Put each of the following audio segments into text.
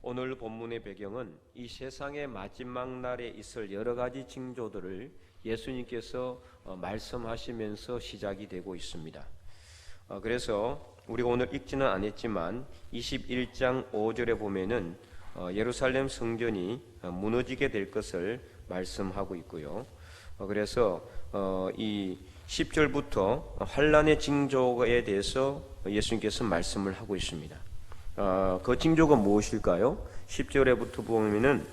오늘 본문의 배경은 이 세상의 마지막 날에 있을 여러 가지 징조들을 예수님께서 말씀하시면서 시작이 되고 있습니다. 그래서 우리가 오늘 읽지는 않았지만 21장 5절에 보면은 예루살렘 성전이 무너지게 될 것을 말씀하고 있고요. 그래서 이 10절부터 환란의 징조에 대해서 예수님께서 말씀을 하고 있습니다. 그 징조가 무엇일까요? 10절에부터 보면은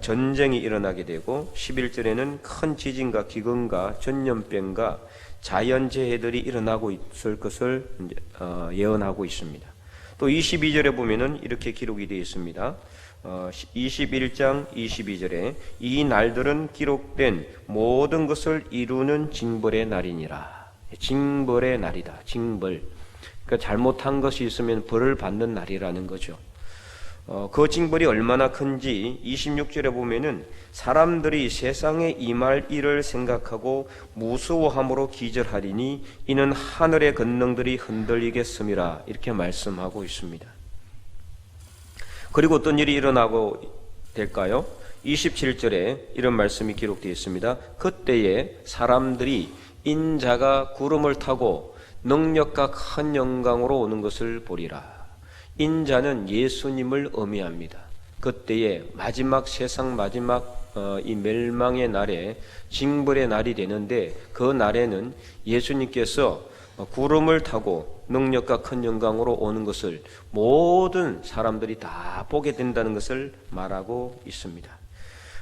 전쟁이 일어나게 되고 11절에는 큰 지진과 기근과 전염병과 자연재해들이 일어나고 있을 것을 예언하고 있습니다. 또 22절에 보면은 이렇게 기록이 되어 있습니다. 21장 22절에 이 날들은 기록된 모든 것을 이루는 징벌의 날이니라. 징벌의 날이다. 징벌. 그러니까 잘못한 것이 있으면 벌을 받는 날이라는 거죠. 그 징벌이 얼마나 큰지 26절에 보면은 사람들이 세상에 임할 일을 생각하고 무서워함으로 기절하리니 이는 하늘의 권능들이 흔들리겠음이라 이렇게 말씀하고 있습니다. 그리고 어떤 일이 일어나고 될까요? 27절에 이런 말씀이 기록되어 있습니다. 그때에 사람들이 인자가 구름을 타고 능력과 큰 영광으로 오는 것을 보리라. 인자는 예수님을 의미합니다. 그때에 마지막 세상 마지막 이 멸망의 날에 징벌의 날이 되는데 그 날에는 예수님께서 구름을 타고 능력과 큰 영광으로 오는 것을 모든 사람들이 다 보게 된다는 것을 말하고 있습니다.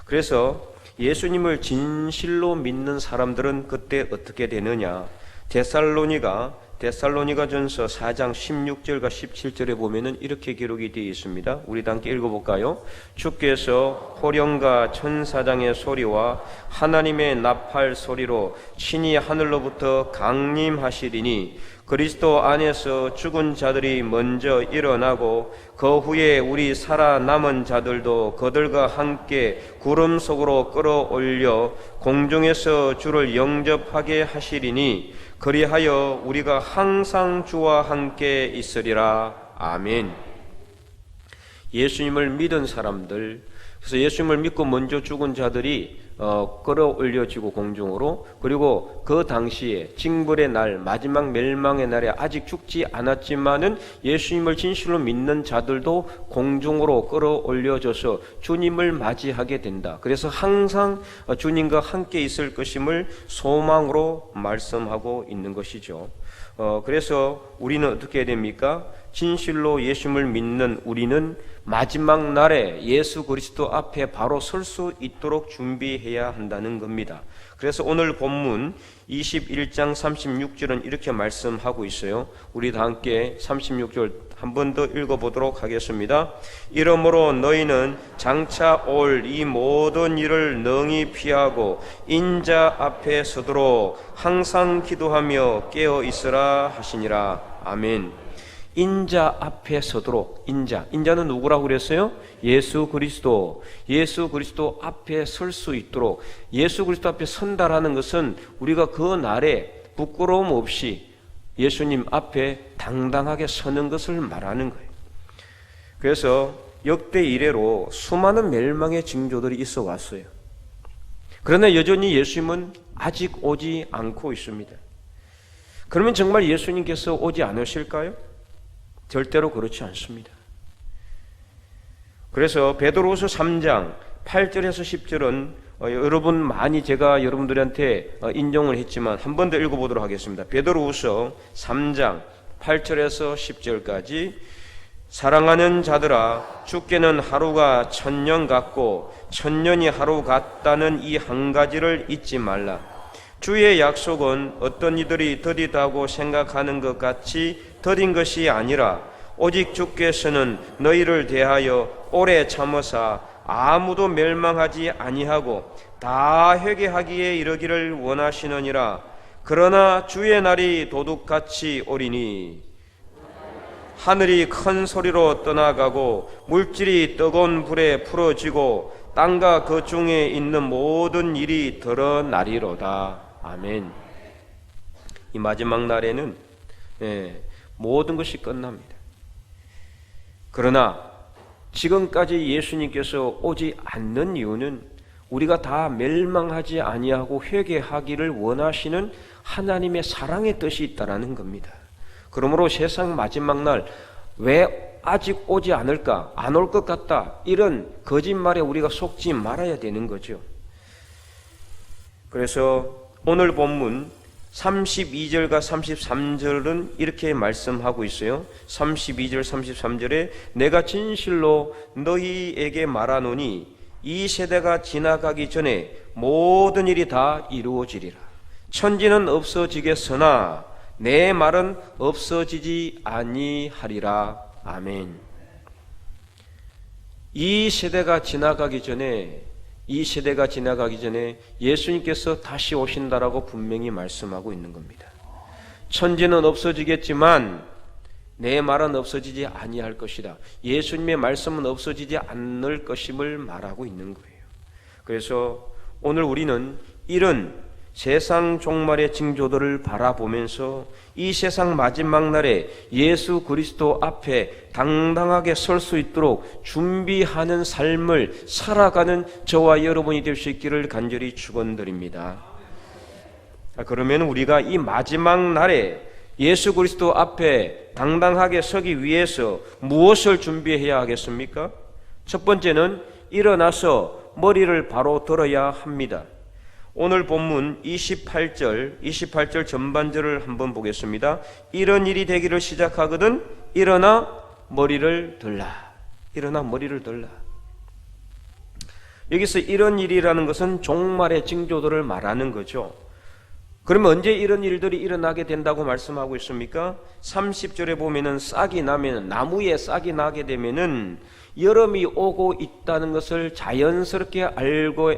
그래서 예수님을 진실로 믿는 사람들은 그때 어떻게 되느냐? 데살로니가전서 4장 16절과 17절에 보면은 이렇게 기록이 되어 있습니다. 우리 함께 읽어볼까요? 주께서 호령과 천사장의 소리와 하나님의 나팔 소리로 친히 하늘로부터 강림하시리니 그리스도 안에서 죽은 자들이 먼저 일어나고 그 후에 우리 살아남은 자들도 그들과 함께 구름 속으로 끌어올려 공중에서 주를 영접하게 하시리니 그리하여 우리가 항상 주와 함께 있으리라. 아멘. 예수님을 믿은 사람들, 그래서 예수님을 믿고 먼저 죽은 자들이 끌어올려지고 공중으로, 그리고 그 당시에 징벌의 날, 마지막 멸망의 날에 아직 죽지 않았지만은 예수님을 진실로 믿는 자들도 공중으로 끌어올려져서 주님을 맞이하게 된다. 그래서 항상 주님과 함께 있을 것임을 소망으로 말씀하고 있는 것이죠. 그래서 우리는 어떻게 해야 됩니까? 진실로 예수님을 믿는 우리는 마지막 날에 예수 그리스도 앞에 바로 설 수 있도록 준비해야 한다는 겁니다. 그래서 오늘 본문 21장 36절은 이렇게 말씀하고 있어요. 우리 다 함께 36절 한 번 더 읽어보도록 하겠습니다. 이러므로 너희는 장차 올 이 모든 일을 능히 피하고 인자 앞에 서도록 항상 기도하며 깨어 있으라 하시니라. 아멘. 인자 앞에 서도록. 인자는 누구라고 그랬어요? 예수 그리스도 앞에 설 수 있도록. 예수 그리스도 앞에 선다라는 것은 우리가 그 날에 부끄러움 없이 예수님 앞에 당당하게 서는 것을 말하는 거예요. 그래서 역대 이래로 수많은 멸망의 징조들이 있어 왔어요. 그러나 여전히 예수님은 아직 오지 않고 있습니다. 그러면 정말 예수님께서 오지 않으실까요? 절대로 그렇지 않습니다. 그래서 베드로후서 3장 8절에서 10절은 여러분 많이 제가 여러분들한테 인정을 했지만 한 번 더 읽어보도록 하겠습니다. 베드로후서 3장 8절에서 10절까지 사랑하는 자들아 주께는 하루가 1000년 같고 1000년이 하루 같다는 이 한 가지를 잊지 말라. 주의 약속은 어떤 이들이 더디다고 생각하는 것 같이 더딘 것이 아니라 오직 주께서는 너희를 대하여 오래 참으사 아무도 멸망하지 아니하고 다 회개하기에 이르기를 원하시느니라. 그러나 주의 날이 도둑같이 오리니 하늘이 큰 소리로 떠나가고 물질이 뜨거운 불에 풀어지고 땅과 그 중에 있는 모든 일이 드러나리로다. 아멘. 이 마지막 날에는 모든 것이 끝납니다. 그러나 지금까지 예수님께서 오지 않는 이유는 우리가 다 멸망하지 아니하고 회개하기를 원하시는 하나님의 사랑의 뜻이 있다라는 겁니다. 그러므로 세상 마지막 날 왜 아직 오지 않을까? 안 올 것 같다. 이런 거짓말에 우리가 속지 말아야 되는 거죠. 그래서 오늘 본문 32절과 33절은 이렇게 말씀하고 있어요. 32절 33절에 내가 진실로 너희에게 말하노니 이 세대가 지나가기 전에 모든 일이 다 이루어지리라. 천지는 없어지겠으나 내 말은 없어지지 아니하리라. 아멘. 이 세대가 지나가기 전에 예수님께서 다시 오신다라고 분명히 말씀하고 있는 겁니다. 천지는 없어지겠지만 내 말은 없어지지 아니할 것이다. 예수님의 말씀은 없어지지 않을 것임을 말하고 있는 거예요. 그래서 오늘 우리는 이런 세상 종말의 징조들을 바라보면서 이 세상 마지막 날에 예수 그리스도 앞에 당당하게 설 수 있도록 준비하는 삶을 살아가는 저와 여러분이 될 수 있기를 간절히 축원드립니다. 그러면 우리가 이 마지막 날에 예수 그리스도 앞에 당당하게 서기 위해서 무엇을 준비해야 하겠습니까? 첫 번째는 일어나서 머리를 바로 들어야 합니다. 오늘 본문 28절 전반절을 한번 보겠습니다. 이런 일이 되기를 시작하거든 일어나 머리를 들라. 일어나 머리를 들라. 여기서 이런 일이라는 것은 종말의 징조들을 말하는 거죠. 그러면 언제 이런 일들이 일어나게 된다고 말씀하고 있습니까? 30절에 보면은 싹이 나면, 나무에 싹이 나게 되면은 여름이 오고 있다는 것을 자연스럽게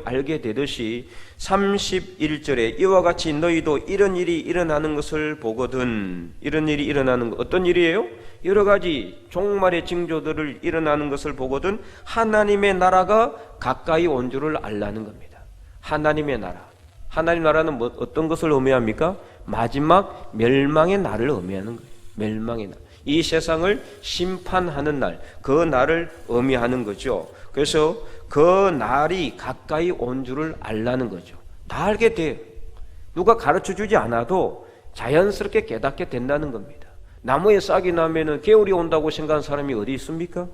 알게 되듯이 31절에 이와 같이 너희도 이런 일이 일어나는 것을 보거든. 이런 일이 일어나는 것 어떤 일이에요? 여러 가지 종말의 징조들을 일어나는 것을 보거든 하나님의 나라가 가까이 온 줄을 알라는 겁니다. 하나님의 나라. 하나님 나라는 어떤 것을 의미합니까? 마지막 멸망의 날을 의미하는 거예요. 멸망의 날. 이 세상을 심판하는 날, 그 날을 의미하는 거죠. 그래서 그 날이 가까이 온 줄을 알라는 거죠. 다 알게 돼요. 누가 가르쳐주지 않아도 자연스럽게 깨닫게 된다는 겁니다. 나무에 싹이 나면은 겨울이 온다고 생각하는 사람이 어디 있습니까?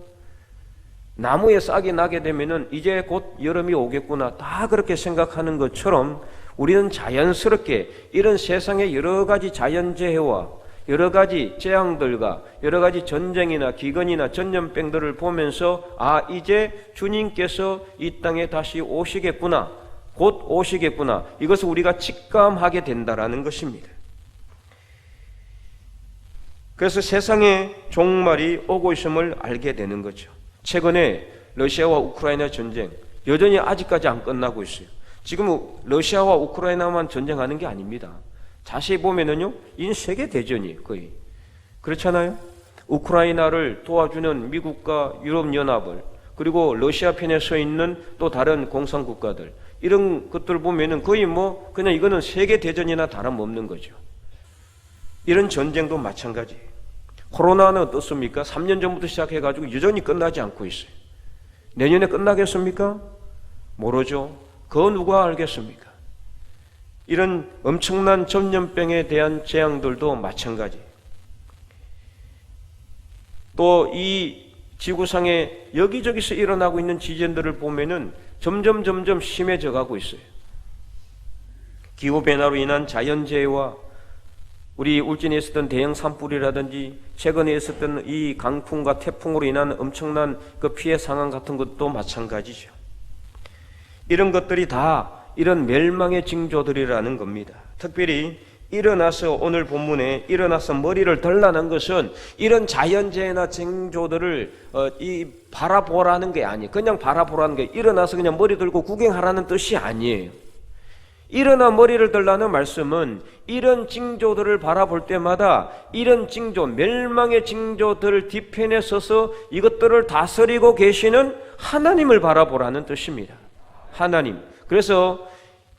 나무에 싹이 나게 되면은 이제 곧 여름이 오겠구나. 다 그렇게 생각하는 것처럼 우리는 자연스럽게 이런 세상의 여러 가지 자연재해와 여러 가지 재앙들과 여러 가지 전쟁이나 기근이나 전염병들을 보면서 이제 주님께서 이 땅에 다시 오시겠구나, 곧 오시겠구나, 이것을 우리가 직감하게 된다라는 것입니다. 그래서 세상의 종말이 오고 있음을 알게 되는 거죠. 최근에 러시아와 우크라이나 전쟁 여전히 아직까지 안 끝나고 있어요. 지금 러시아와 우크라이나만 전쟁하는 게 아닙니다. 자세히 보면은요, 이 세계 대전이 거의 그렇잖아요. 우크라이나를 도와주는 미국과 유럽연합을, 그리고 러시아 편에 서 있는 또 다른 공산국가들, 이런 것들 보면은 거의 그냥 이거는 세계 대전이나 다름없는 거죠. 이런 전쟁도 마찬가지예요. 코로나는 어떻습니까? 3년 전부터 시작해가지고 여전히 끝나지 않고 있어요. 내년에 끝나겠습니까? 모르죠. 그거 누가 알겠습니까? 이런 엄청난 전염병에 대한 재앙들도 마찬가지. 또 이 지구상에 여기저기서 일어나고 있는 지진들을 보면은 점점 심해져 가고 있어요. 기후변화로 인한 자연재해와 우리 울진에 있었던 대형 산불이라든지 최근에 있었던 이 강풍과 태풍으로 인한 엄청난 그 피해 상황 같은 것도 마찬가지죠. 이런 것들이 다 이런 멸망의 징조들이라는 겁니다. 특별히 일어나서 오늘 본문에 일어나서 머리를 들라는 것은 이런 자연재해나 징조들을 바라보라는 게 아니에요. 그냥 바라보라는 게 일어나서 그냥 머리 들고 구경하라는 뜻이 아니에요. 일어나 머리를 들라는 말씀은 이런 징조들을 바라볼 때마다 이런 징조, 멸망의 징조들 뒤편에 서서 이것들을 다스리고 계시는 하나님을 바라보라는 뜻입니다. 하나님. 그래서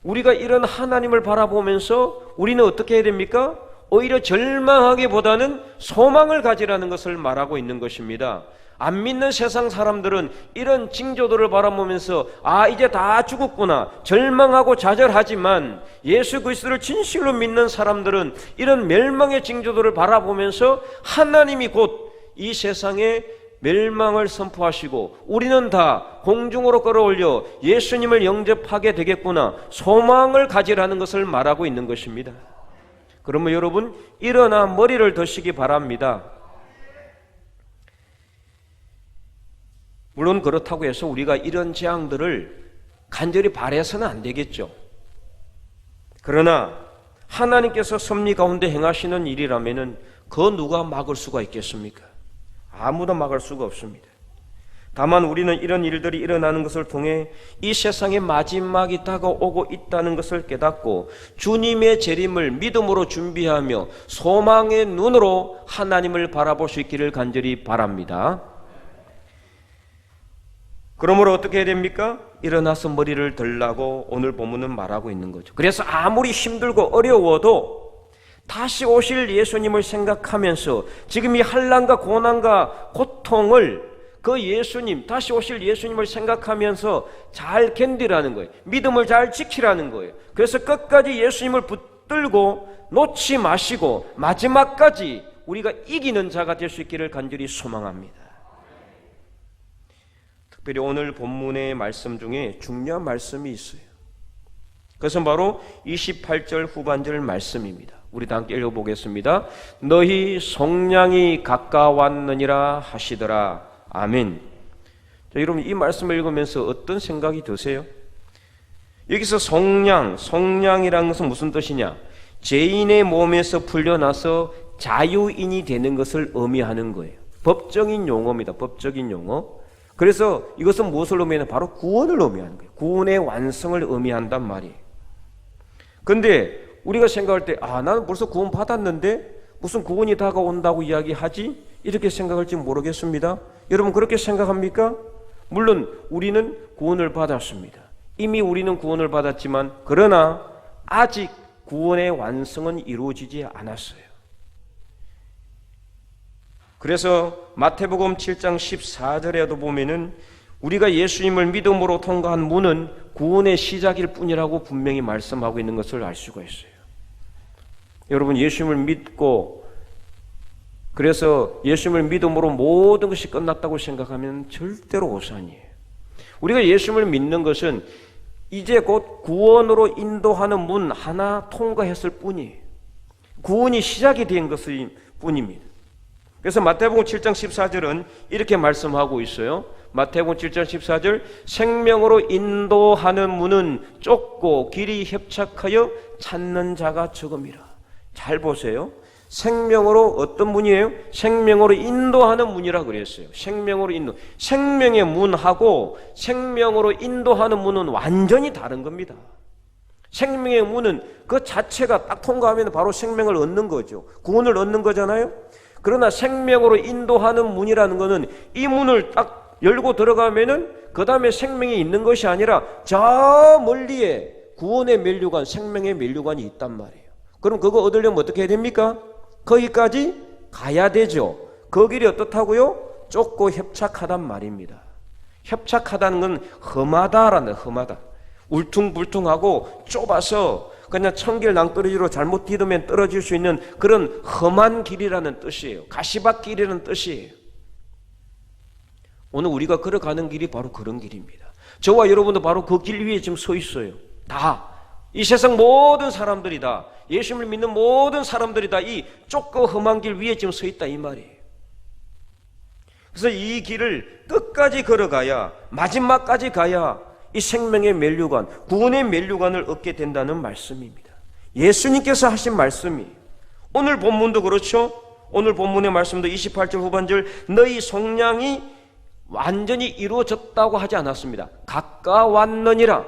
우리가 이런 하나님을 바라보면서 우리는 어떻게 해야 됩니까? 오히려 절망하기보다는 소망을 가지라는 것을 말하고 있는 것입니다. 안 믿는 세상 사람들은 이런 징조들을 바라보면서 이제 다 죽었구나 절망하고 좌절하지만, 예수 그리스도를 진실로 믿는 사람들은 이런 멸망의 징조들을 바라보면서 하나님이 곧 이 세상에 멸망을 선포하시고 우리는 다 공중으로 끌어올려 예수님을 영접하게 되겠구나, 소망을 가지라는 것을 말하고 있는 것입니다. 그러면 여러분, 일어나 머리를 드시기 바랍니다. 물론 그렇다고 해서 우리가 이런 재앙들을 간절히 바라서는 안 되겠죠. 그러나 하나님께서 섭리 가운데 행하시는 일이라면은 그 누가 막을 수가 있겠습니까? 아무도 막을 수가 없습니다. 다만 우리는 이런 일들이 일어나는 것을 통해 이 세상의 마지막이 다가오고 있다는 것을 깨닫고 주님의 재림을 믿음으로 준비하며 소망의 눈으로 하나님을 바라볼 수 있기를 간절히 바랍니다. 그러므로 어떻게 해야 됩니까? 일어나서 머리를 들라고 오늘 본문은 말하고 있는 거죠. 그래서 아무리 힘들고 어려워도 다시 오실 예수님을 생각하면서 지금 이 환난과 고난과 고통을 그 예수님, 다시 오실 예수님을 생각하면서 잘 견디라는 거예요. 믿음을 잘 지키라는 거예요. 그래서 끝까지 예수님을 붙들고 놓지 마시고 마지막까지 우리가 이기는 자가 될 수 있기를 간절히 소망합니다. 특별히 오늘 본문의 말씀 중에 중요한 말씀이 있어요. 그것은 바로 28절 후반절 말씀입니다. 우리 다 함께 읽어보겠습니다. 너희 속량이 가까웠느니라 하시더라. 아멘. 자, 여러분, 이 말씀을 읽으면서 어떤 생각이 드세요? 여기서 속량이라는 것은 무슨 뜻이냐? 죄인의 몸에서 풀려나서 자유인이 되는 것을 의미하는 거예요. 법적인 용어입니다. 법적인 용어. 그래서 이것은 무엇을 의미하냐? 바로 구원을 의미하는 거예요. 구원의 완성을 의미한단 말이에요. 근데 우리가 생각할 때 나는 벌써 구원 받았는데 무슨 구원이 다가온다고 이야기하지? 이렇게 생각할지 모르겠습니다. 여러분, 그렇게 생각합니까? 물론 우리는 구원을 받았습니다. 이미 우리는 구원을 받았지만 그러나 아직 구원의 완성은 이루어지지 않았어요. 그래서 마태복음 7장 14절에도 보면은 우리가 예수님을 믿음으로 통과한 문은 구원의 시작일 뿐이라고 분명히 말씀하고 있는 것을 알 수가 있어요. 여러분, 예수님을 믿고 그래서 예수님을 믿음으로 모든 것이 끝났다고 생각하면 절대로 오산이에요. 우리가 예수님을 믿는 것은 이제 곧 구원으로 인도하는 문 하나 통과했을 뿐이에요. 구원이 시작이 된 것일 뿐입니다. 그래서 마태복음 7장 14절은 이렇게 말씀하고 있어요. 마태복음 7장 14절, 생명으로 인도하는 문은 좁고 길이 협착하여 찾는 자가 적음이라. 잘 보세요. 생명으로 어떤 문이에요? 생명으로 인도하는 문이라 그랬어요. 생명으로 인도. 생명의 문하고 생명으로 인도하는 문은 완전히 다른 겁니다. 생명의 문은 그 자체가 딱 통과하면 바로 생명을 얻는 거죠. 구원을 얻는 거잖아요. 그러나 생명으로 인도하는 문이라는 것은 이 문을 딱 열고 들어가면은 그 다음에 생명이 있는 것이 아니라 저 멀리에 구원의 면류관, 생명의 면류관이 있단 말이에요. 그럼 그거 얻으려면 어떻게 해야 됩니까? 거기까지 가야 되죠. 그 길이 어떻다고요? 좁고 협착하단 말입니다. 협착하다는 건 험하다라는, 험하다. 울퉁불퉁하고 좁아서 그냥 천길 낭떠러지로 잘못 디디면 떨어질 수 있는 그런 험한 길이라는 뜻이에요. 가시밭길이라는 뜻이에요. 오늘 우리가 걸어가는 길이 바로 그런 길입니다. 저와 여러분도 바로 그 길 위에 지금 서 있어요. 다. 이 세상 모든 사람들이 다, 예수님을 믿는 모든 사람들이 다 이 좁고 험한 길 위에 지금 서 있다 이 말이에요. 그래서 이 길을 끝까지 걸어가야, 마지막까지 가야 이 생명의 면류관, 구원의 면류관을 얻게 된다는 말씀입니다. 예수님께서 하신 말씀이, 오늘 본문도 그렇죠. 오늘 본문의 말씀도 28절 후반절, 너희 속량이 완전히 이루어졌다고 하지 않았습니다. 가까웠느니라.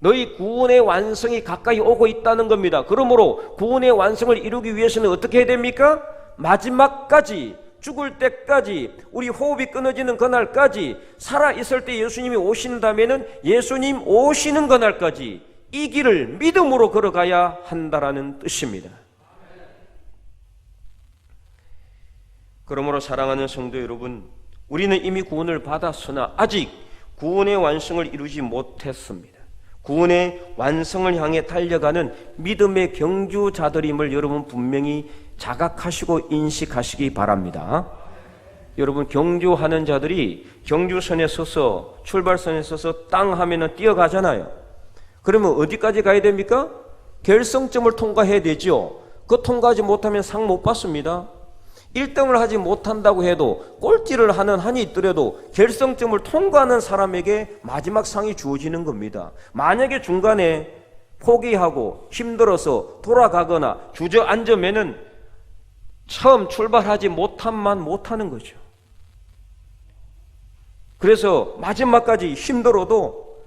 너희 구원의 완성이 가까이 오고 있다는 겁니다. 그러므로 구원의 완성을 이루기 위해서는 어떻게 해야 됩니까? 마지막까지, 죽을 때까지, 우리 호흡이 끊어지는 그날까지, 살아있을 때 예수님이 오신다면은 예수님 오시는 그날까지 이 길을 믿음으로 걸어가야 한다라는 뜻입니다. 그러므로 사랑하는 성도 여러분, 우리는 이미 구원을 받았으나 아직 구원의 완성을 이루지 못했습니다. 구원의 완성을 향해 달려가는 믿음의 경주자들임을 여러분 분명히 자각하시고 인식하시기 바랍니다. 여러분, 경주하는 자들이 경주선에 서서, 출발선에 서서 땅 하면은 뛰어가잖아요. 그러면 어디까지 가야 됩니까? 결승점을 통과해야 되죠. 그 통과하지 못하면 상 못 받습니다. 1등을 하지 못한다고 해도 꼴찌를 하는 한이 있더라도 결승점을 통과하는 사람에게 마지막 상이 주어지는 겁니다. 만약에 중간에 포기하고 힘들어서 돌아가거나 주저앉으면은 처음 출발하지 못한만 못하는 거죠. 그래서 마지막까지 힘들어도,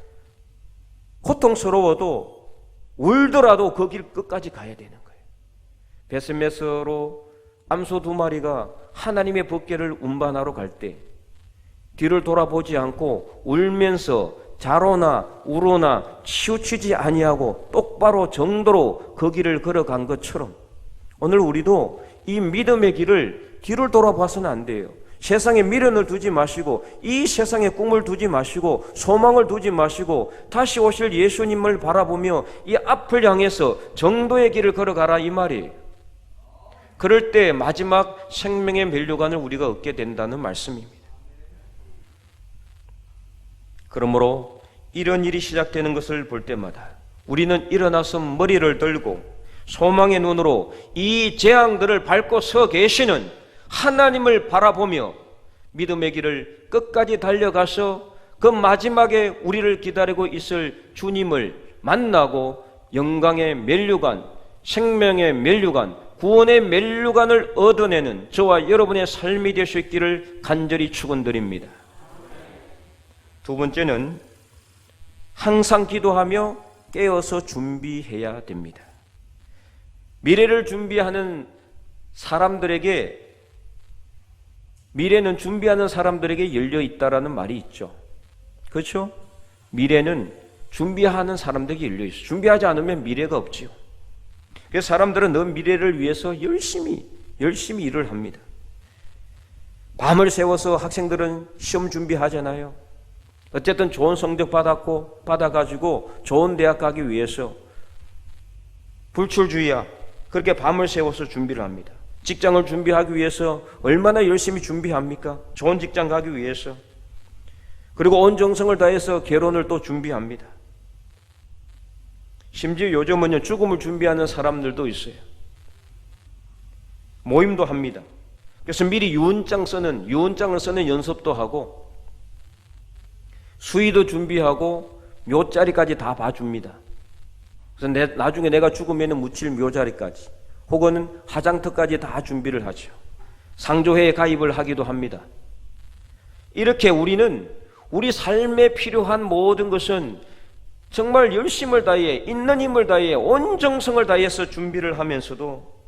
고통스러워도, 울더라도 그 길 끝까지 가야 되는 거예요. 베스메스로 암소 2마리가 하나님의 법궤를 운반하러 갈 때 뒤를 돌아보지 않고 울면서 자로나 우로나 치우치지 아니하고 똑바로 정도로 그 길을 걸어간 것처럼 오늘 우리도 이 믿음의 길을 뒤를 돌아봐서는 안 돼요. 세상에 미련을 두지 마시고, 이 세상에 꿈을 두지 마시고, 소망을 두지 마시고, 다시 오실 예수님을 바라보며 이 앞을 향해서 정도의 길을 걸어가라, 이 말이에요. 그럴 때 마지막 생명의 면류관을 우리가 얻게 된다는 말씀입니다. 그러므로 이런 일이 시작되는 것을 볼 때마다 우리는 일어나서 머리를 들고 소망의 눈으로 이 재앙들을 밟고 서 계시는 하나님을 바라보며 믿음의 길을 끝까지 달려가서 그 마지막에 우리를 기다리고 있을 주님을 만나고 영광의 면류관, 생명의 면류관, 구원의 면류관을 얻어내는 저와 여러분의 삶이 될 수 있기를 간절히 축원드립니다. 두 번째는 항상 기도하며 깨어서 준비해야 됩니다. 미래를 준비하는 사람들에게, 미래는 준비하는 사람들에게 열려 있다라는 말이 있죠. 그렇죠? 미래는 준비하는 사람들에게 열려 있어요. 준비하지 않으면 미래가 없지요. 그래서 사람들은 너 미래를 위해서 열심히 일을 합니다. 밤을 새워서 학생들은 시험 준비하잖아요. 어쨌든 좋은 성적 받아가지고 좋은 대학 가기 위해서 불출주의야 그렇게 밤을 새워서 준비를 합니다. 직장을 준비하기 위해서 얼마나 열심히 준비합니까? 좋은 직장 가기 위해서. 그리고 온 정성을 다해서 결혼을 또 준비합니다. 심지어 요즘은요, 죽음을 준비하는 사람들도 있어요. 모임도 합니다. 그래서 미리 유언장을 쓰는 연습도 하고, 수의도 준비하고, 묘자리까지 다 봐줍니다. 그래서 나중에 내가 죽으면 묻힐 묘자리까지, 혹은 화장터까지 다 준비를 하죠. 상조회에 가입을 하기도 합니다. 이렇게 우리는 우리 삶에 필요한 모든 것은 정말 열심을 다해, 있는 힘을 다해, 온 정성을 다해서 준비를 하면서도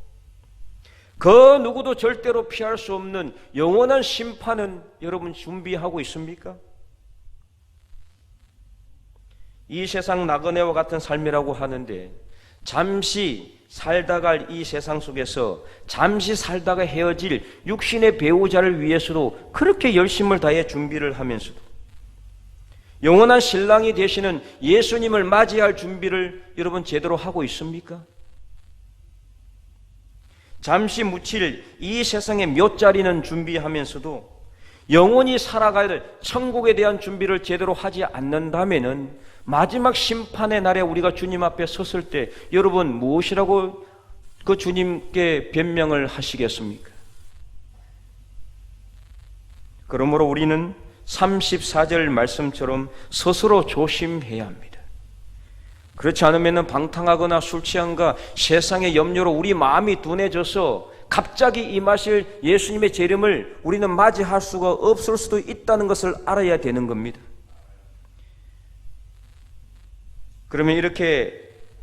그 누구도 절대로 피할 수 없는 영원한 심판은 여러분 준비하고 있습니까? 이 세상 나그네와 같은 삶이라고 하는데 잠시 살다가 이 세상 속에서 잠시 살다가 헤어질 육신의 배우자를 위해서도 그렇게 열심을 다해 준비를 하면서도 영원한 신랑이 되시는 예수님을 맞이할 준비를 여러분 제대로 하고 있습니까? 잠시 묻힐 이 세상의 묘자리는 준비하면서도 영원히 살아가야 될 천국에 대한 준비를 제대로 하지 않는다면은 마지막 심판의 날에 우리가 주님 앞에 섰을 때 여러분 무엇이라고 그 주님께 변명을 하시겠습니까? 그러므로 우리는 34절 말씀처럼 스스로 조심해야 합니다. 그렇지 않으면 방탕하거나 술 취함과 세상의 염려로 우리 마음이 둔해져서 갑자기 임하실 예수님의 재림을 우리는 맞이할 수가 없을 수도 있다는 것을 알아야 되는 겁니다. 그러면 이렇게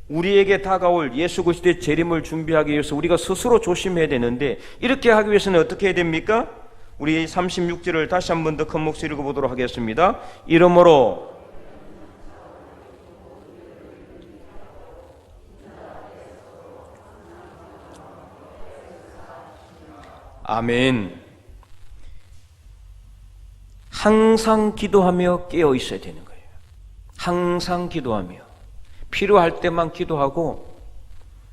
우리에게 다가올 예수 그리스도의 재림을 준비하기 위해서 우리가 스스로 조심해야 되는데, 이렇게 하기 위해서는 어떻게 해야 됩니까? 우리 36절을 다시 한 번 더 큰 목소리로 읽어보도록 하겠습니다. 이러므로 아멘. 항상 기도하며 깨어 있어야 되는 거예요. 항상 기도하며, 필요할 때만 기도하고,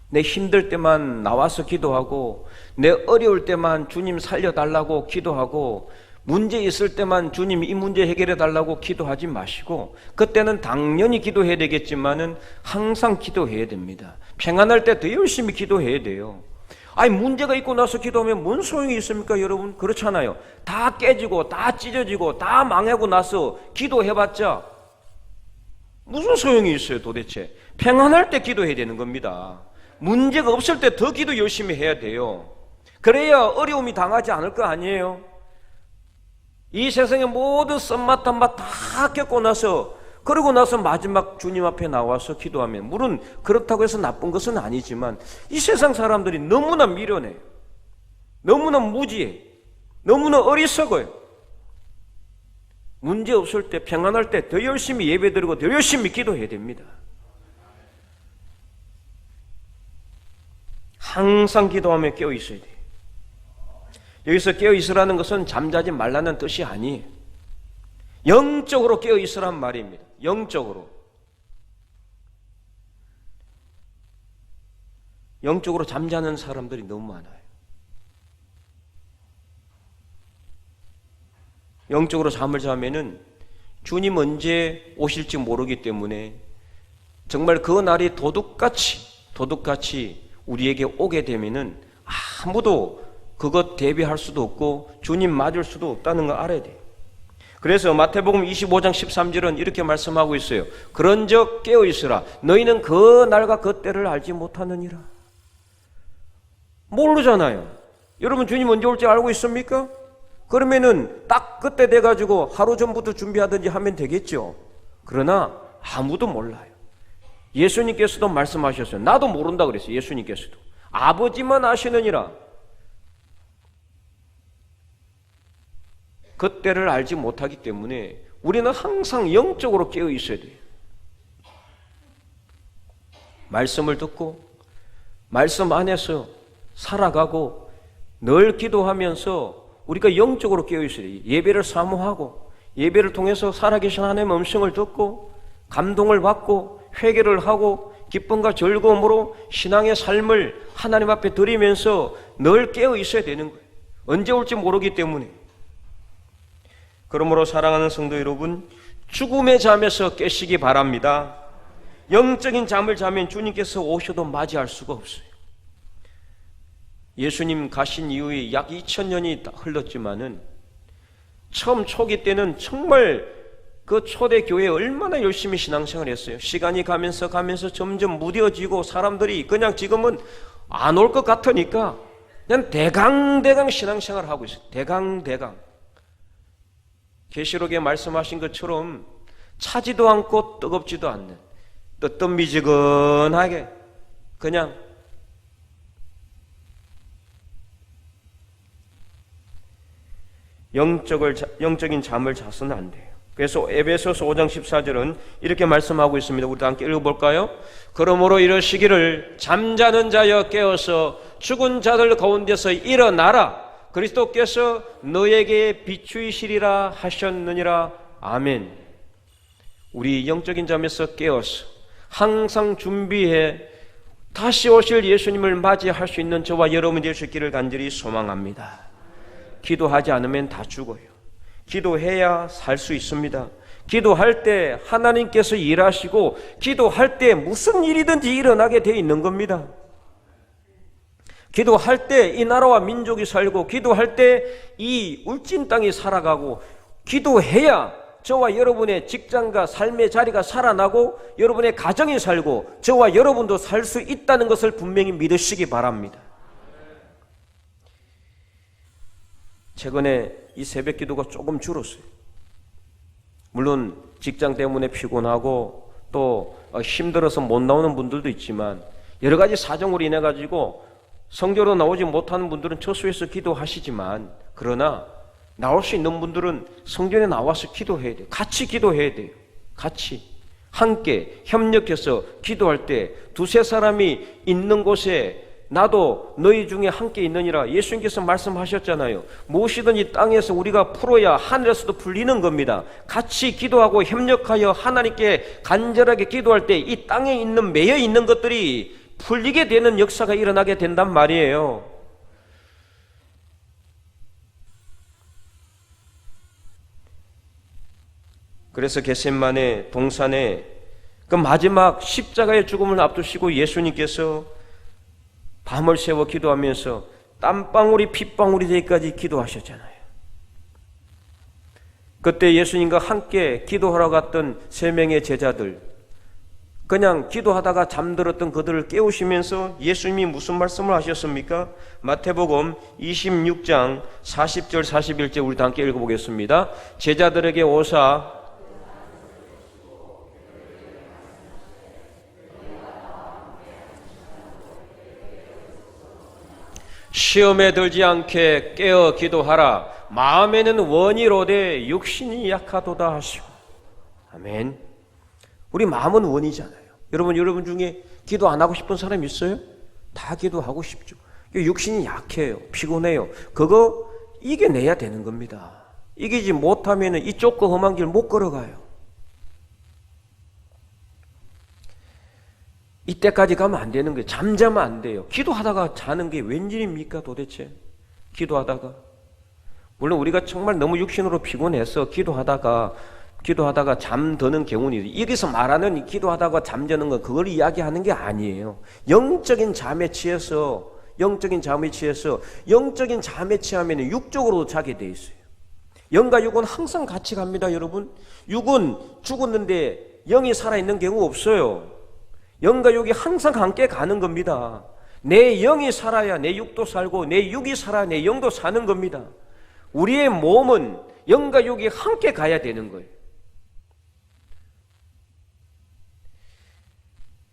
내 힘들 때만 나와서 기도하고, 내 어려울 때만 주님 살려달라고 기도하고, 문제 있을 때만 주님 이 문제 해결해 달라고 기도하지 마시고, 그때는 당연히 기도해야 되겠지만은 항상 기도해야 됩니다. 평안할 때 더 열심히 기도해야 돼요. 아니, 문제가 있고 나서 기도하면 뭔 소용이 있습니까, 여러분? 그렇잖아요. 다 깨지고 다 찢어지고 다 망하고 나서 기도해봤자 무슨 소용이 있어요, 도대체? 평안할 때 기도해야 되는 겁니다. 문제가 없을 때 더 기도 열심히 해야 돼요. 그래야 어려움이 당하지 않을 거 아니에요. 이 세상의 모든 썸맛 단맛 다 겪고 나서, 그러고 나서 마지막 주님 앞에 나와서 기도하면, 물론 그렇다고 해서 나쁜 것은 아니지만 이 세상 사람들이 너무나 미련해, 너무나 무지해, 너무나 어리석어요. 문제 없을 때, 평안할 때 더 열심히 예배드리고 더 열심히 기도해야 됩니다. 항상 기도하며 깨어 있어야 돼요. 여기서 깨어 있으라는 것은 잠자지 말라는 뜻이 아니에요. 영적으로 깨어 있으란 말입니다. 영적으로. 영적으로 잠자는 사람들이 너무 많아요. 영적으로 잠을 자면은 주님 언제 오실지 모르기 때문에 정말 그 날이 도둑같이 우리에게 오게 되면은 아무도 그것 대비할 수도 없고 주님 맞을 수도 없다는 걸 알아야 돼요. 그래서 마태복음 25장 13절은 이렇게 말씀하고 있어요. 그런즉 깨어 있으라. 너희는 그 날과 그 때를 알지 못하느니라. 모르잖아요. 여러분, 주님 언제 올지 알고 있습니까? 그러면은 딱 그때 돼가지고 하루 전부터 준비하든지 하면 되겠죠. 그러나 아무도 몰라요. 예수님께서도 말씀하셨어요. 나도 모른다 그랬어요. 예수님께서도. 아버지만 아시느니라. 그때를 알지 못하기 때문에 우리는 항상 영적으로 깨어 있어야 돼요. 말씀을 듣고 말씀 안에서 살아가고 늘 기도하면서 우리가 영적으로 깨어 있어야 돼요. 예배를 사모하고 예배를 통해서 살아계신 하나님의 음성을 듣고 감동을 받고 회개를 하고 기쁨과 즐거움으로 신앙의 삶을 하나님 앞에 드리면서 늘 깨어 있어야 되는 거예요. 언제 올지 모르기 때문에. 그러므로 사랑하는 성도 여러분, 죽음의 잠에서 깨시기 바랍니다. 영적인 잠을 자면 주님께서 오셔도 맞이할 수가 없어요. 예수님 가신 이후에 약 2000년이 흘렀지만은 처음 초기 때는 정말 그 초대 교회에 얼마나 열심히 신앙생활을 했어요. 시간이 가면서 점점 무뎌지고 사람들이 그냥 지금은 안 올 것 같으니까 그냥 대강 신앙생활을 하고 있어요. 대강. 계시록에 말씀하신 것처럼 차지도 않고 뜨겁지도 않는, 뜨뜻미지근하게 그냥 영적인 잠을 자서는 안 돼요. 그래서 에베소서 5장 14절은 이렇게 말씀하고 있습니다. 우리도 함께 읽어볼까요? 그러므로 이러시기를 잠자는 자여 깨어서 죽은 자들 가운데서 일어나라. 그리스도께서 너에게 비추이시리라 하셨느니라. 아멘. 우리 영적인 잠에서 깨어서 항상 준비해 다시 오실 예수님을 맞이할 수 있는 저와 여러분이 될 수 있기를 간절히 소망합니다. 기도하지 않으면 다 죽어요. 기도해야 살 수 있습니다. 기도할 때 하나님께서 일하시고 기도할 때 무슨 일이든지 일어나게 되어 있는 겁니다. 기도할 때 이 나라와 민족이 살고, 기도할 때 이 울진 땅이 살아가고, 기도해야 저와 여러분의 직장과 삶의 자리가 살아나고 여러분의 가정이 살고 저와 여러분도 살 수 있다는 것을 분명히 믿으시기 바랍니다. 최근에 이 새벽 기도가 조금 줄었어요. 물론 직장 때문에 피곤하고 또 힘들어서 못 나오는 분들도 있지만 여러 가지 사정으로 인해 가지고 성교로 나오지 못하는 분들은 처소에서 기도하시지만, 그러나 나올 수 있는 분들은 성전에 나와서 기도해야 돼요. 같이 기도해야 돼요. 같이 함께 협력해서 기도할 때 두세 사람이 있는 곳에 나도 너희 중에 함께 있느니라 예수님께서 말씀하셨잖아요. 무엇이든지 땅에서 우리가 풀어야 하늘에서도 풀리는 겁니다. 같이 기도하고 협력하여 하나님께 간절하게 기도할 때 이 땅에 있는 매여 있는 것들이 풀리게 되는 역사가 일어나게 된단 말이에요. 그래서 겟세마네 동산에 그 마지막 십자가의 죽음을 앞두시고 예수님께서 밤을 새워 기도하면서 땀방울이 핏방울이 되기까지 기도하셨잖아요. 그때 예수님과 함께 기도하러 갔던 3명의 제자들, 그냥 기도하다가 잠들었던 그들을 깨우시면서 예수님이 무슨 말씀을 하셨습니까? 마태복음 26장 40절 41절 우리 다 함께 읽어보겠습니다. 제자들에게 오사 시험에 들지 않게 깨어 기도하라. 마음에는 원이로되 육신이 약하도다 하시고. 아멘. 우리 마음은 원이잖아요. 여러분 중에 기도 안 하고 싶은 사람 있어요? 다 기도하고 싶죠. 육신이 약해요. 피곤해요. 그거 이겨내야 되는 겁니다. 이기지 못하면 이 좁고 험한 길 못 걸어가요. 이때까지 가면 안 되는 거예요. 잠자면 안 돼요. 기도하다가 자는 게 웬일입니까 도대체? 기도하다가. 물론 우리가 정말 너무 육신으로 피곤해서 기도하다가 잠드는 경우는 여기서 말하는 기도하다가 잠드는 건 그걸 이야기하는 게 아니에요. 영적인 잠에 취하면 육적으로도 자게 돼 있어요. 영과 육은 항상 같이 갑니다, 여러분. 육은 죽었는데 영이 살아있는 경우 없어요. 영과 육이 항상 함께 가는 겁니다. 내 영이 살아야 내 육도 살고 내 육이 살아야 내 영도 사는 겁니다. 우리의 몸은 영과 육이 함께 가야 되는 거예요.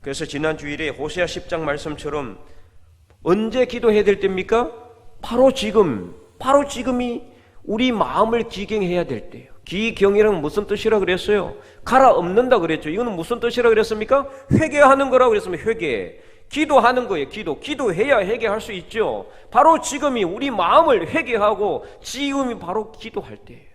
그래서 지난 주일에 호세아 10장 말씀처럼 언제 기도해야 될 때입니까? 바로 지금이 우리 마음을 기경해야 될 때예요. 기경이란 무슨 뜻이라 그랬어요? 갈아엎는다 그랬죠. 이거는 무슨 뜻이라 그랬습니까? 회개하는 거라고 그랬으면 회개. 기도하는 거예요. 기도해야 회개할 수 있죠. 바로 지금이 우리 마음을 회개하고 지금이 바로 기도할 때예요.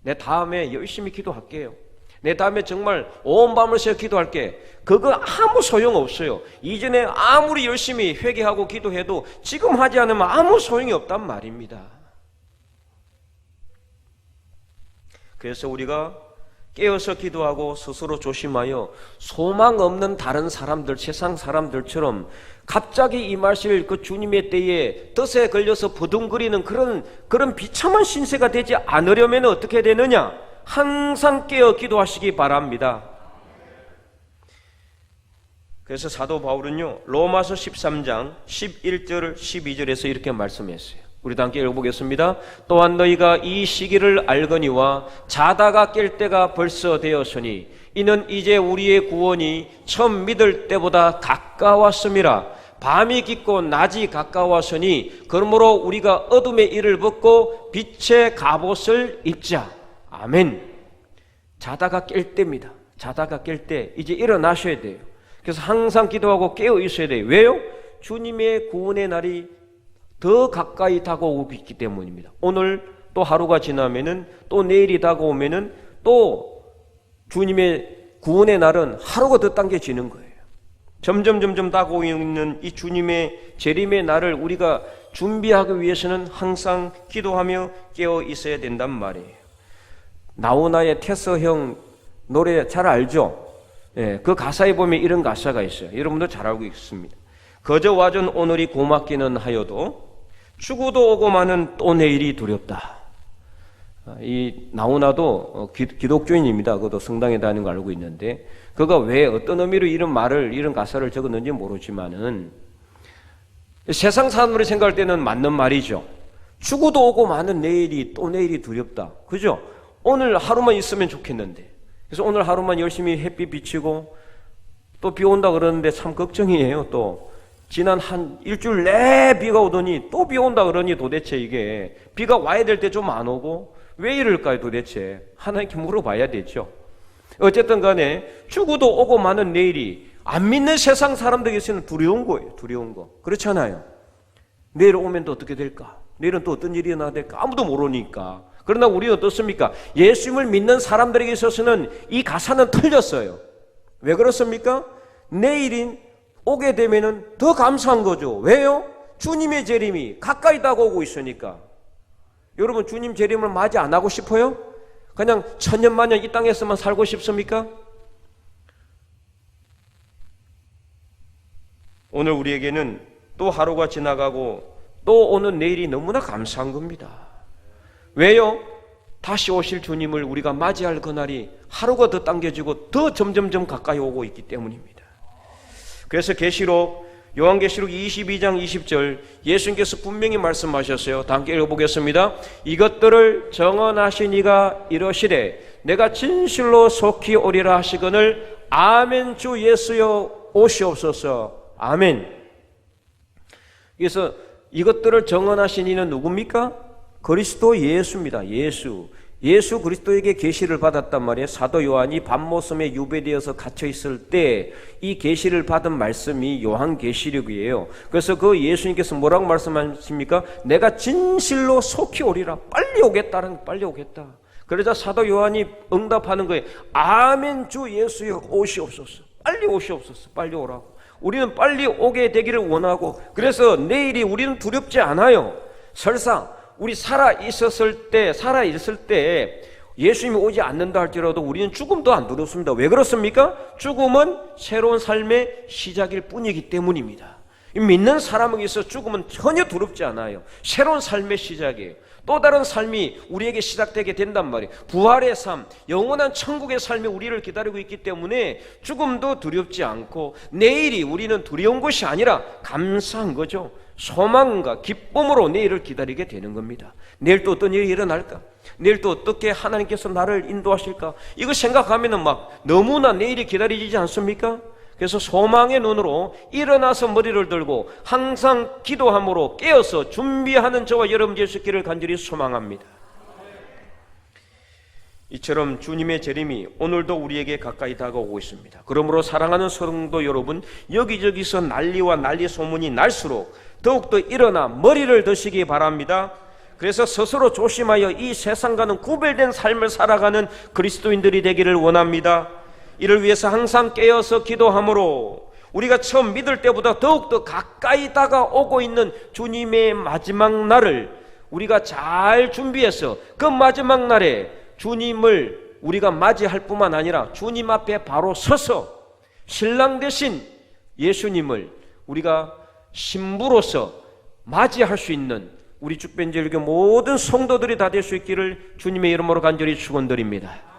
내 다음에 열심히 기도할게요. 내 다음에 정말 온 밤을 새워 기도할게. 그거 아무 소용없어요. 이전에 아무리 열심히 회개하고 기도해도 지금 하지 않으면 아무 소용이 없단 말입니다. 그래서 우리가 깨어서 기도하고 스스로 조심하여 소망 없는 다른 사람들, 세상 사람들처럼 갑자기 임하실 그 주님의 때에 덫에 걸려서 부둥거리는 그런 비참한 신세가 되지 않으려면 어떻게 되느냐? 항상 깨어 기도하시기 바랍니다. 그래서 사도 바울은요, 로마서 13장 11절 12절에서 이렇게 말씀했어요. 우리 다 함께 읽어보겠습니다. 또한 너희가 이 시기를 알거니와 자다가 깰 때가 벌써 되었으니 이는 이제 우리의 구원이 처음 믿을 때보다 가까웠음이라. 밤이 깊고 낮이 가까웠으니 그러므로 우리가 어둠의 일을 벗고 빛의 갑옷을 입자. 아멘. 자다가 깰 때입니다. 자다가 깰 때 이제 일어나셔야 돼요. 그래서 항상 기도하고 깨어 있어야 돼요. 왜요? 주님의 구원의 날이 더 가까이 다가오고 있기 때문입니다. 오늘 또 하루가 지나면은 또 내일이 다가오면은 또 주님의 구원의 날은 하루가 더 당겨지는 거예요. 점점 다가오고 있는 이 주님의 재림의 날을 우리가 준비하기 위해서는 항상 기도하며 깨어 있어야 된단 말이에요. 나훈아의 테서형 노래 잘 알죠? 예, 그 가사에 보면 이런 가사가 있어요. 여러분도 잘 알고 있습니다. 그저 와준 오늘이 고맙기는 하여도 죽어도 오고 마는 또 내일이 두렵다. 이 나훈아도 기독교인입니다. 그것도 성당에 다니는 거 알고 있는데 그가 왜 어떤 의미로 이런 가사를 적었는지 모르지만은 세상 사람들이 생각할 때는 맞는 말이죠. 죽어도 오고 마는 내일이 또 내일이 두렵다. 그죠? 오늘 하루만 있으면 좋겠는데. 그래서 오늘 하루만 열심히 햇빛 비치고 또 비 온다 그러는데 참 걱정이에요. 또 지난 한 일주일 내내 비가 오더니 또 비 온다 그러니 도대체 이게 비가 와야 될 때 좀 안 오고 왜 이럴까요 도대체? 하나님께 물어봐야 되죠. 어쨌든 간에 죽어도 오고 마는 내일이 안 믿는 세상 사람들에게서는 두려운 거예요. 두려운 거. 그렇잖아요. 내일 오면 또 어떻게 될까? 내일은 또 어떤 일이 일어나야 될까? 아무도 모르니까. 그러나 우리는 어떻습니까? 예수님을 믿는 사람들에게 있어서는 이 가사는 틀렸어요. 왜 그렇습니까? 내일인 오게 되면은 더 감사한 거죠. 왜요? 주님의 재림이 가까이 다가오고 있으니까. 여러분, 주님 재림을 맞이 안 하고 싶어요? 그냥 천년만년 이 땅에서만 살고 싶습니까? 오늘 우리에게는 또 하루가 지나가고 또 오는 내일이 너무나 감사한 겁니다. 왜요? 다시 오실 주님을 우리가 맞이할 그날이 하루가 더 당겨지고 더 점점점 가까이 오고 있기 때문입니다. 그래서 요한계시록 22장 20절 예수님께서 분명히 말씀하셨어요. 다 함께 읽어보겠습니다. 이것들을 정언하신 이가 이러시되 내가 진실로 속히 오리라 하시거늘 아멘. 주 예수여 오시옵소서. 아멘. 그래서 이것들을 정언하신 이는 누굽니까? 그리스도 예수입니다. 예수 그리스도에게 계시를 받았단 말이에요. 사도 요한이 밤모섬에 유배되어서 갇혀 있을 때 이 계시를 받은 말씀이 요한계시록이에요. 그래서 그 예수님께서 뭐라고 말씀하십니까? 내가 진실로 속히 오리라. 빨리 오겠다는, 빨리 오겠다. 그러자 사도 요한이 응답하는 거예요. 아멘. 주 예수여 오시옵소서. 빨리 오시옵소서. 빨리 오라고. 우리는 빨리 오게 되기를 원하고, 그래서 내일이 우리는 두렵지 않아요. 설사 우리 살아 있을 때 예수님이 오지 않는다 할지라도 우리는 죽음도 안 두렵습니다. 왜 그렇습니까? 죽음은 새로운 삶의 시작일 뿐이기 때문입니다. 믿는 사람에게 있어 죽음은 전혀 두렵지 않아요. 새로운 삶의 시작이에요. 또 다른 삶이 우리에게 시작되게 된단 말이에요. 부활의 삶, 영원한 천국의 삶이 우리를 기다리고 있기 때문에 죽음도 두렵지 않고, 내일이 우리는 두려운 것이 아니라 감사한 거죠. 소망과 기쁨으로 내일을 기다리게 되는 겁니다. 내일 또 어떤 일이 일어날까? 내일 또 어떻게 하나님께서 나를 인도하실까? 이거 생각하면은 막 너무나 내일이 기다리지 않습니까? 그래서 소망의 눈으로 일어나서 머리를 들고 항상 기도함으로 깨어서 준비하는 저와 여러분 될 수 있기를 간절히 소망합니다. 이처럼 주님의 재림이 오늘도 우리에게 가까이 다가오고 있습니다. 그러므로 사랑하는 성도 여러분, 여기저기서 난리와 난리 소문이 날수록 더욱더 일어나 머리를 드시기 바랍니다. 그래서 스스로 조심하여 이 세상과는 구별된 삶을 살아가는 그리스도인들이 되기를 원합니다. 이를 위해서 항상 깨어서 기도함으로 우리가 처음 믿을 때보다 더욱더 가까이 다가오고 있는 주님의 마지막 날을 우리가 잘 준비해서 그 마지막 날에 주님을 우리가 맞이할 뿐만 아니라 주님 앞에 바로 서서 신랑 되신 예수님을 우리가 신부로서 맞이할 수 있는 우리 축ben제일교 모든 성도들이 다 될 수 있기를 주님의 이름으로 간절히 축원드립니다.